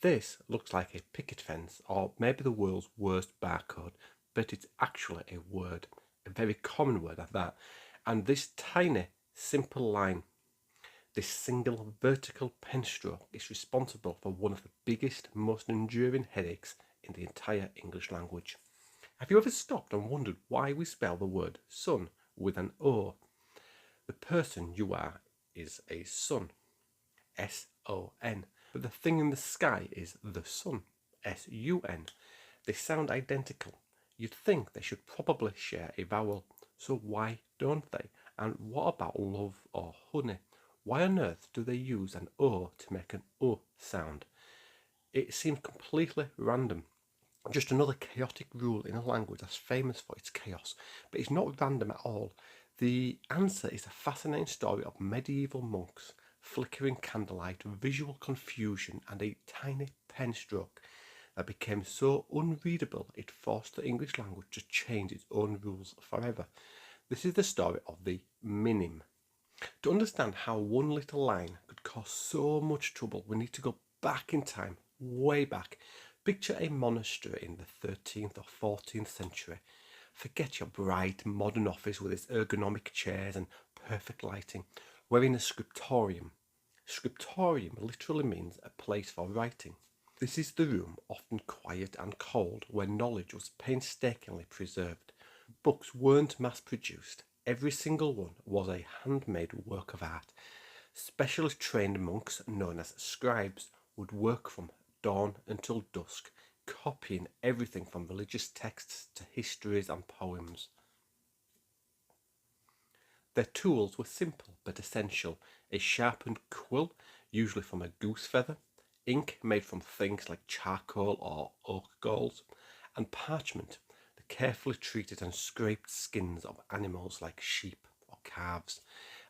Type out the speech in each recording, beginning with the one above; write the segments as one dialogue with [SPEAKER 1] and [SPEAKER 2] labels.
[SPEAKER 1] This looks like a picket fence or maybe the world's worst barcode, but it's actually a word, a very common word at that. And this tiny, simple line, this single vertical pen stroke, is responsible for one of the biggest, most enduring headaches in the entire English language. Have you ever stopped and wondered why we spell the word sun with an O? The person you are is a sun, S-O-N, but the thing in the sky is the sun, S-U-N. They sound identical. You'd think they should probably share a vowel, so why don't they? And what about love or honey? Why on earth do they use an O to make an O sound? It seems completely random. Just another chaotic rule in a language that's famous for its chaos, but it's not random at all. The answer is a fascinating story of medieval monks, flickering candlelight, visual confusion, and a tiny pen stroke that became so unreadable it forced the English language to change its own rules forever. This is the story of the minim. To understand how one little line could cause so much trouble, we need to go back in time, way back. Picture a monastery in the 13th or 14th century. Forget your bright modern office with its ergonomic chairs and perfect lighting. We're in a scriptorium. Scriptorium literally means a place for writing. This is the room, often quiet and cold, where knowledge was painstakingly preserved. Books weren't mass-produced. Every single one was a handmade work of art. Specially trained monks, known as scribes, would work from dawn until dusk, copying everything from religious texts to histories and poems. Their tools were simple but essential: a sharpened quill, usually from a goose feather, ink made from things like charcoal or oak galls, and parchment, the carefully treated and scraped skins of animals like sheep or calves.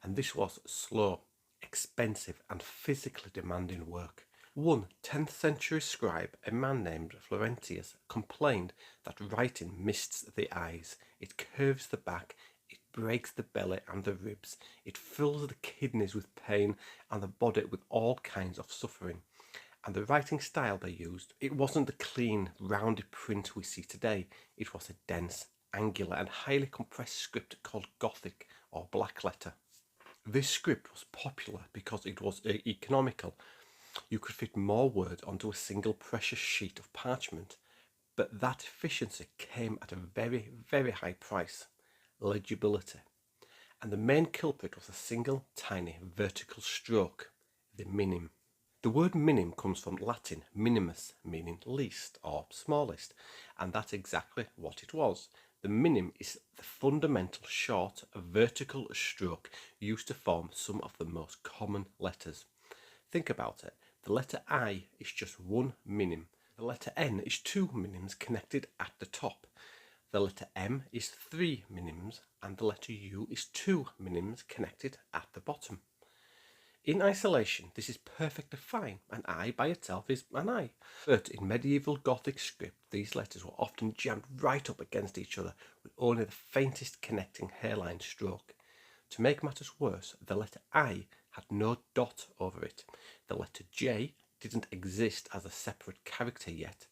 [SPEAKER 1] And this was slow, expensive, and physically demanding work. One 10th century scribe, a man named Florentius, complained that writing mists the eyes, it curves the back, it breaks the belly and the ribs, it fills the kidneys with pain and the body with all kinds of suffering. And the writing style they used, it wasn't the clean, rounded print we see today. It was a dense, angular and highly compressed script called Gothic or black letter. This script was popular because it was economical. You could fit more words onto a single precious sheet of parchment, but that efficiency came at a very, very high price: legibility. And the main culprit was a single, tiny, vertical stroke, the minim. The word minim comes from Latin minimus, meaning least or smallest, and that's exactly what it was. The minim is the fundamental short, vertical stroke used to form some of the most common letters. Think about it. The letter I is just one minim. The letter N is two minims connected at the top. The letter M is three minims, and the letter U is two minims connected at the bottom. In isolation, this is perfectly fine. An I by itself is an I. But in medieval Gothic script, these letters were often jammed right up against each other with only the faintest connecting hairline stroke. To make matters worse, the letter I had no dot over it. The letter J didn't exist as a separate character yet,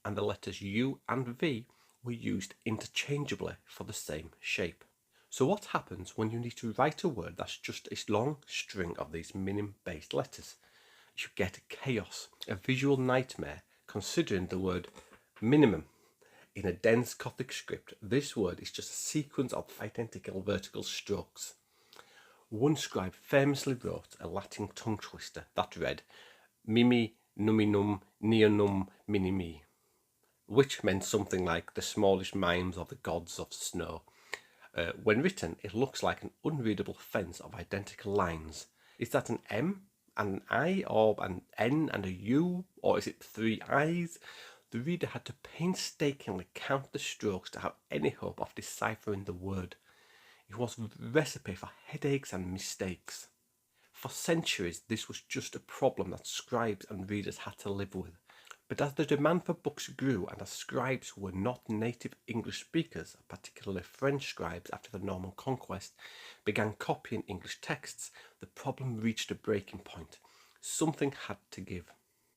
[SPEAKER 1] and the letters U and V were used interchangeably for the same shape. So what happens when you need to write a word that's just a long string of these minim-based letters? You get chaos, a visual nightmare, considering the word minimum. In a dense Gothic script, this word is just a sequence of identical vertical strokes. One scribe famously wrote a Latin tongue twister that read mimi numinum neonum minimi, which meant something like the smallish mimes of the gods of snow. When written, it looks like an unreadable fence of identical lines. Is that an M and an I, or an N and a U, or is it three I's? The reader had to painstakingly count the strokes to have any hope of deciphering the word. It was a recipe for headaches and mistakes. For centuries, this was just a problem that scribes and readers had to live with. But as the demand for books grew, and as scribes were not native English speakers, particularly French scribes after the Norman conquest, began copying English texts, the problem reached a breaking point. Something had to give.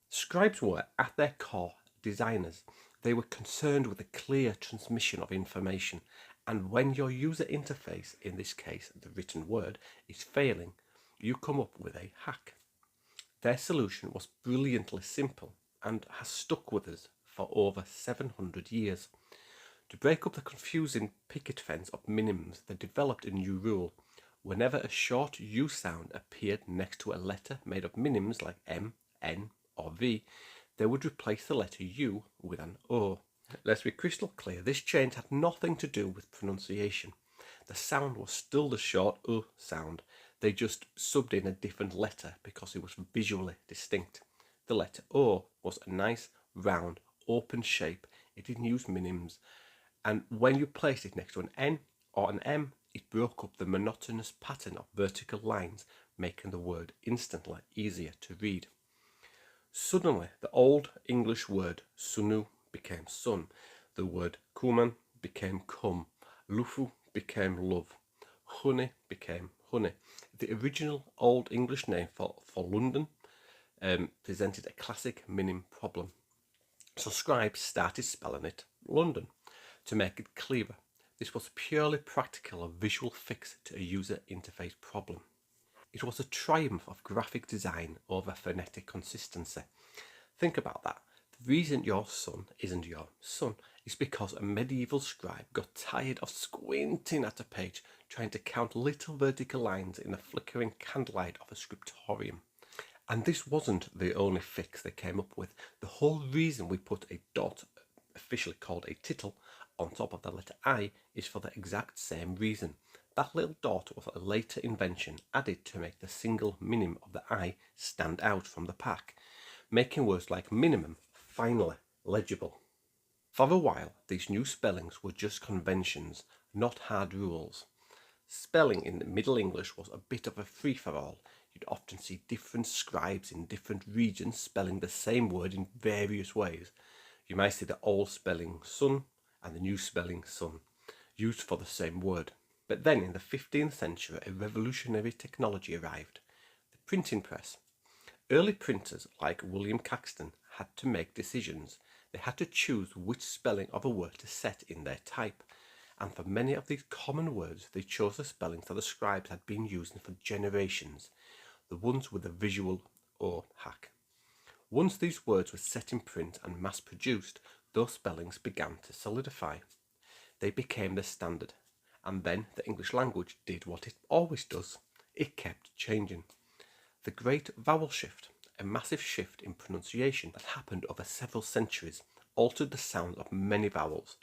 [SPEAKER 1] Scribes were, at their core, designers. They were concerned with the clear transmission of information, and when your user interface, in this case the written word, is failing, you come up with a hack. Their solution was brilliantly simple and has stuck with us for over 700 years. To break up the confusing picket fence of minims, they developed a new rule. Whenever a short U sound appeared next to a letter made of minims like M, N, or V, they would replace the letter U with an O. Let's be crystal clear, this change had nothing to do with pronunciation. The sound was still the short U sound. They just subbed in a different letter because it was visually distinct. The letter O was a nice, round, open shape. It didn't use minims. And when you placed it next to an N or an M, it broke up the monotonous pattern of vertical lines, making the word instantly easier to read. Suddenly, the old English word sunu became sun. The word kuman became cum. Lufu became love. Honey became honey. The original Old English name for London presented a classic minim problem. So scribes started spelling it London to make it clearer. This was purely practical, a visual fix to a user interface problem. It was a triumph of graphic design over phonetic consistency. Think about that. The reason your son isn't your son is because a medieval scribe got tired of squinting at a page trying to count little vertical lines in the flickering candlelight of a scriptorium. And this wasn't the only fix they came up with. The whole reason we put a dot, officially called a tittle, on top of the letter I is for the exact same reason. That little dot was a later invention added to make the single minim of the I stand out from the pack, making words like minimum finally legible. For a while, these new spellings were just conventions, not hard rules. Spelling in the Middle English was a bit of a free-for-all. You'd often see different scribes in different regions spelling the same word in various ways. You might see the old spelling sun and the new spelling sun, used for the same word. But then in the 15th century, a revolutionary technology arrived, the printing press. Early printers like William Caxton had to make decisions. They had to choose which spelling of a word to set in their type. And for many of these common words, they chose the spellings that the scribes had been using for generations, the ones with the visual O hack. Once these words were set in print and mass-produced, those spellings began to solidify. They became the standard, and then the English language did what it always does. It kept changing. The Great Vowel Shift, a massive shift in pronunciation that happened over several centuries, altered the sound of many vowels,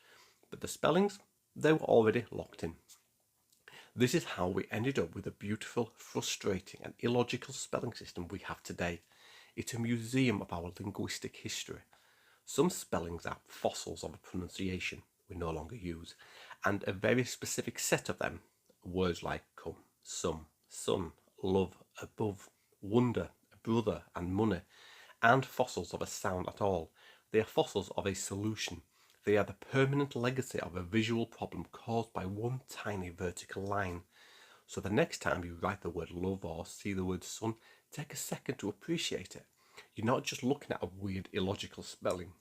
[SPEAKER 1] but the spellings, they were already locked in. This is how we ended up with the beautiful, frustrating and illogical spelling system we have today. It's a museum of our linguistic history. Some spellings are fossils of a pronunciation we no longer use, and a very specific set of them, words like come, some, sun, love, above, wonder, brother and money, aren't fossils of a sound at all. They are fossils of a solution. They are the permanent legacy of a visual problem caused by one tiny vertical line. So the next time you write the word love or see the word sun, take a second to appreciate it. You're not just looking at a weird illogical spelling.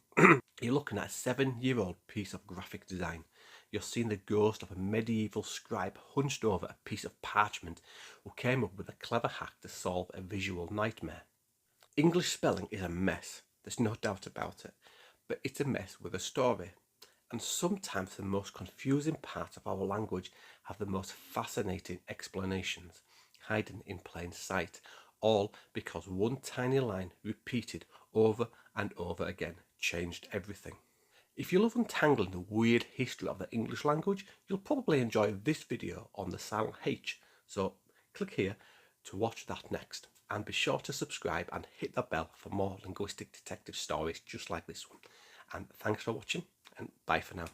[SPEAKER 1] You're looking at a 7-year-old piece of graphic design. You're seeing the ghost of a medieval scribe hunched over a piece of parchment who came up with a clever hack to solve a visual nightmare. English spelling is a mess, there's no doubt about it, but it's a mess with a story. And sometimes the most confusing parts of our language have the most fascinating explanations, hidden in plain sight, all because one tiny line repeated over and over again changed everything. If you love untangling the weird history of the English language, you'll probably enjoy this video on the silent H, so click here to watch that next. And be sure to subscribe and hit the bell for more linguistic detective stories just like this one. And thanks for watching, and bye for now.